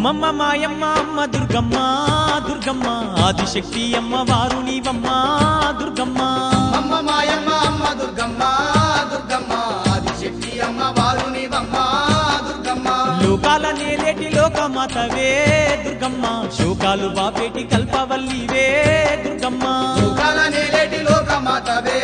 అమ్మమ్మ మాయమ్మ అమ్మ దుర్గమ్మ దుర్గమ్మ ఆదిశక్తి అమ్మ వారు నీవమ్మ దుర్గమ్మ అమ్మ మాయమ్మ అమ్మ దుర్గమ్మ దుర్గమ్మ ఆదిశక్తి అమ్మ వారు నీవమ్మ దుర్గమ్మ లోకాల నేలేటి లోకమాతవే దుర్గమ్మ శోకాలు బాపేటి కల్పవల్లివే దుర్గమ్మ లోకాల నేలేటి లోకమాతవే